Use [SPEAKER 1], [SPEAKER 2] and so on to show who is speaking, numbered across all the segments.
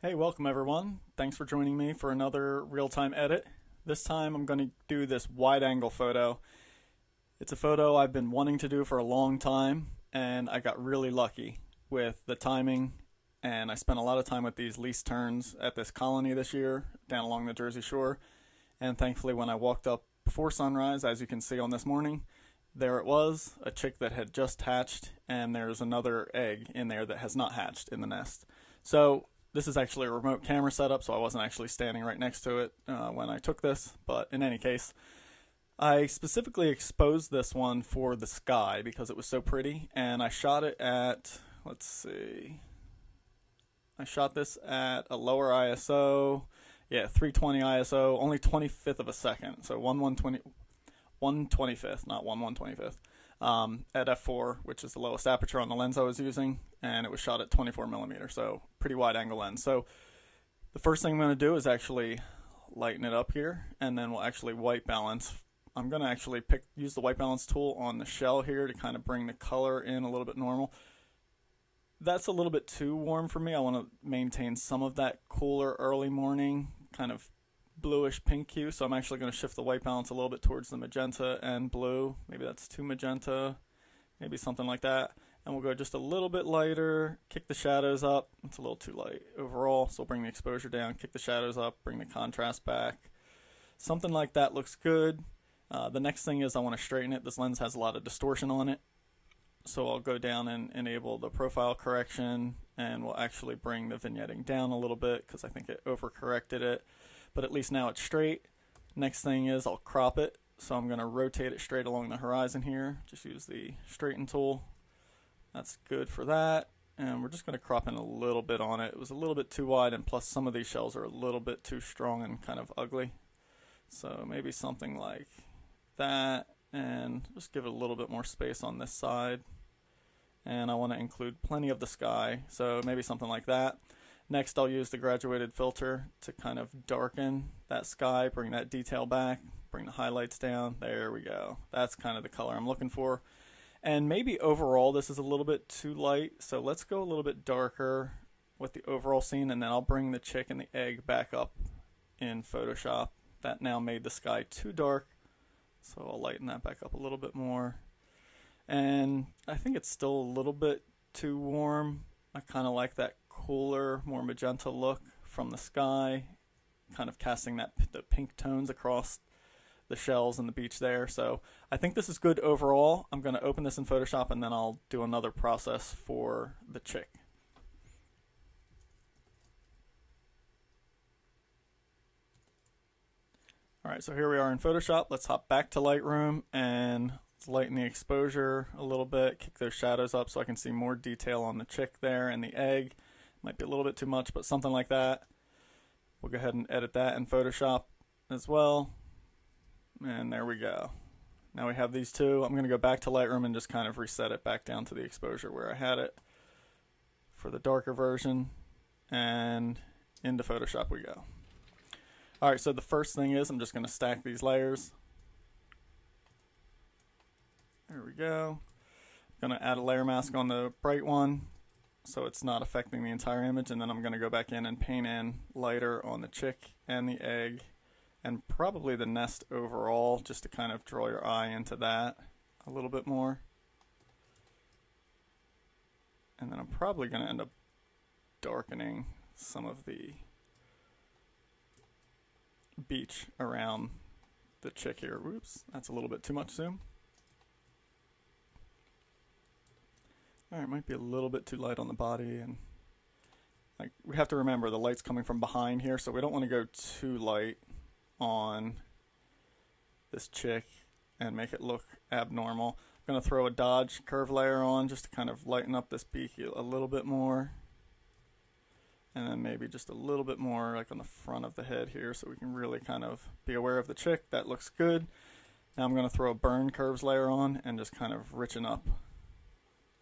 [SPEAKER 1] Hey, welcome everyone. Thanks for joining me for another real-time edit. This time I'm going to do this wide-angle photo. It's a photo I've been wanting to do for a long time, and I got really lucky with the timing, and I spent a lot of time with these Least Terns at this colony this year down along the Jersey Shore, and thankfully when I walked up before sunrise, as you can see on this morning, there it was, a chick that had just hatched, and there's another egg in there that has not hatched in the nest. So this is actually a remote camera setup, so I wasn't actually standing right next to it when I took this, but in any case, I specifically exposed this one for the sky because it was so pretty, and I shot it at, let's see, I shot this at a lower ISO, 320 ISO, only 25th of a second, so 1/25th, not 1/125th, at f4, which is the lowest aperture on the lens I was using, and it was shot at 24mm, so pretty wide angle lens. So the first thing I'm going to do is actually lighten it up here, and then we'll actually white balance. I'm going to actually use the white balance tool on the shell here to kind of bring the color in a little bit normal. That's a little bit too warm for me. I want to maintain some of that cooler early morning kind of bluish pink hue, so I'm actually going to shift the white balance a little bit towards the magenta and blue. Maybe that's too magenta, maybe something like that. And we'll go just a little bit lighter, kick the shadows up. It's a little too light overall, so we'll bring the exposure down, kick the shadows up, bring the contrast back. Something like that looks good. The next thing is I want to straighten it. This lens has a lot of distortion on it, so I'll go down and enable the profile correction, and we'll actually bring the vignetting down a little bit because I think it overcorrected it. But at least now it's straight. Next thing is I'll crop it, so I'm going to rotate it straight along the horizon here. Just use the straighten tool. That's good for that, and we're just going to crop in a little bit on it. It was a little bit too wide, and plus some of these shells are a little bit too strong and kind of ugly. So maybe something like that, and just give it a little bit more space on this side. And I want to include plenty of the sky, so maybe something like that. Next, I'll use the graduated filter to kind of darken that sky, bring that detail back, bring the highlights down. There we go. That's kind of the color I'm looking for. And maybe overall this is a little bit too light, so let's go a little bit darker with the overall scene, and then I'll bring the chick and the egg back up in Photoshop. That now made the sky too dark, so I'll lighten that back up a little bit more. And I think it's still a little bit too warm. I kind of like that cooler, more magenta look from the sky, kind of casting the pink tones across the shells and the beach there. So I think this is good overall. I'm going to open this in Photoshop, and then I'll do another process for the chick. Alright, so here we are in Photoshop. Let's hop back to Lightroom and lighten the exposure a little bit, kick those shadows up so I can see more detail on the chick there and the egg. Might be a little bit too much, but something like that. We'll go ahead and edit that in Photoshop as well. And there we go. Now we have these two. I'm going to go back to Lightroom and just kind of reset it back down to the exposure where I had it for the darker version. And into Photoshop we go. Alright, so the first thing is I'm just going to stack these layers. There we go. I'm going to add a layer mask on the bright one so it's not affecting the entire image, and then I'm going to go back in and paint in lighter on the chick and the egg and probably the nest overall, just to kind of draw your eye into that a little bit more. And then I'm probably going to end up darkening some of the beach around the chick here. Whoops, that's a little bit too much zoom. Alright, might be a little bit too light on the body, and like we have to remember the light's coming from behind here, so we don't want to go too light on this chick and make it look abnormal. I'm going to throw a dodge curve layer on just to kind of lighten up this beak a little bit more, and then maybe just a little bit more like on the front of the head here so we can really kind of be aware of the chick. That looks good. Now I'm going to throw a burn curves layer on and just kind of richen up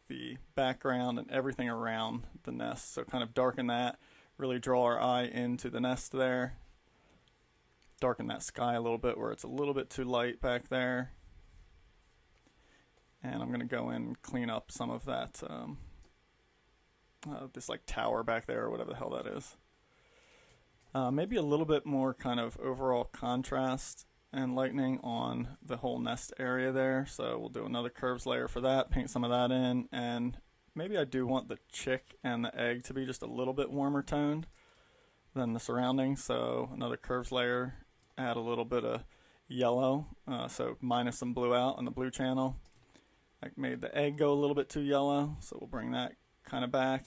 [SPEAKER 1] the background and everything around the nest, so kind of darken that, really draw our eye into the nest there, darken that sky a little bit where it's a little bit too light back there, and I'm going to go in and clean up some of that this like tower back there or whatever the hell that is. Maybe a little bit more kind of overall contrast and lightening on the whole nest area there. So we'll do another curves layer for that, paint some of that in, and maybe I do want the chick and the egg to be just a little bit warmer toned than the surroundings. So another curves layer, add a little bit of yellow, so minus some blue out on the blue channel. I made the egg go a little bit too yellow, so we'll bring that kind of back.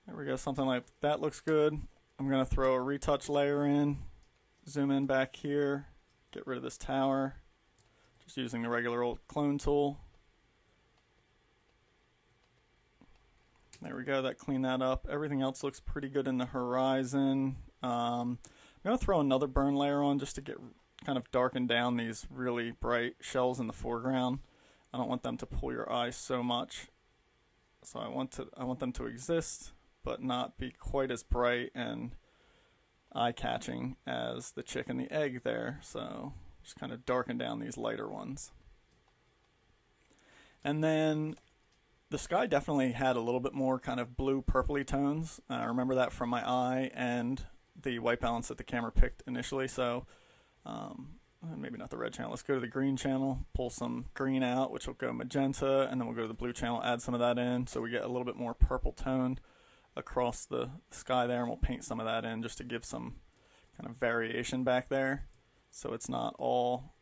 [SPEAKER 1] There we go, something like that looks good. I'm going to throw a retouch layer in, zoom in back here, get rid of this tower, just using the regular old clone tool. There we go, that cleaned that up. Everything else looks pretty good in the horizon. I'm going to throw another burn layer on just to get kind of darken down these really bright shells in the foreground. I don't want them to pull your eye so much. So I want them to exist, but not be quite as bright and eye-catching as the chick and the egg there. So just kind of darken down these lighter ones. And then the sky definitely had a little bit more kind of blue purpley tones. I remember that from my eye and the white balance that the camera picked initially. So maybe not the red channel. Let's go to the green channel, pull some green out, which will go magenta, and then we'll go to the blue channel, add some of that in, so we get a little bit more purple toned across the sky there, and we'll paint some of that in just to give some kind of variation back there, so it's not all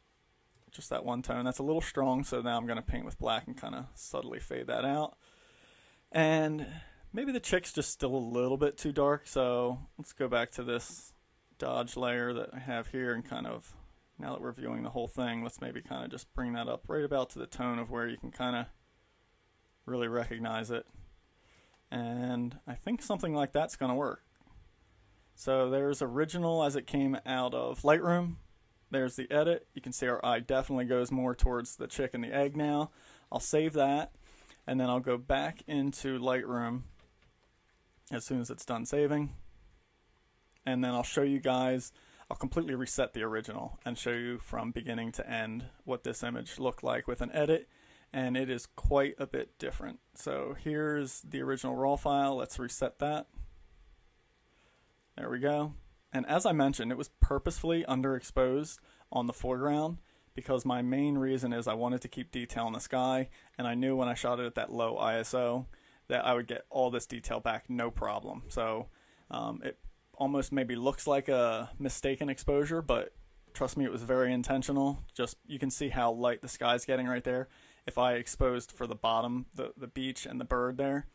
[SPEAKER 1] just that one tone. That's a little strong, so now I'm going to paint with black and kind of subtly fade that out. And maybe the chick's just still a little bit too dark, so let's go back to this dodge layer that I have here and kind of, now that we're viewing the whole thing, let's maybe kind of just bring that up right about to the tone of where you can kind of really recognize it. And I think something like that's going to work. So there's original as it came out of Lightroom. There's the edit. You can see our eye definitely goes more towards the chick and the egg now. I'll save that, and then I'll go back into Lightroom as soon as it's done saving. And then I'll show you guys, I'll completely reset the original and show you from beginning to end what this image looked like with an edit, and it is quite a bit different. So here's the original raw file. Let's reset that. There we go. And as I mentioned, it was purposefully underexposed on the foreground because my main reason is I wanted to keep detail in the sky, and I knew when I shot it at that low ISO that I would get all this detail back no problem. So it almost maybe looks like a mistaken exposure, but trust me, it was very intentional. Just, you can see how light the sky's getting right there. If I exposed for the bottom, the beach and the bird there,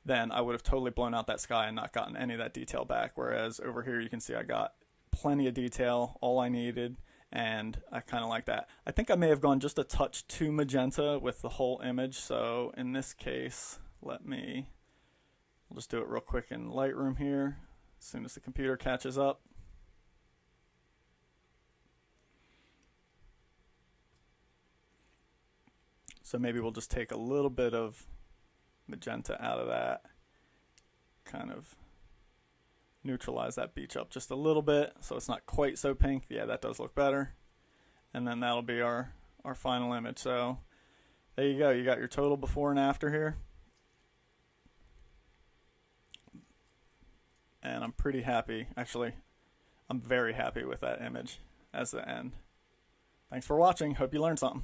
[SPEAKER 1] then I would have totally blown out that sky and not gotten any of that detail back. Whereas over here you can see I got plenty of detail, all I needed, and I kind of like that. I think I may have gone just a touch too magenta with the whole image, so in this case, I'll just do it real quick in Lightroom here. As soon as the computer catches up. So maybe we'll just take a little bit of magenta out of that, kind of neutralize that beach up just a little bit so it's not quite so pink. Yeah, that does look better. And then that'll be our final image. So there you go. You got your total before and after here. And I'm pretty happy. Actually, I'm very happy with that image as the end. Thanks for watching. Hope you learned something.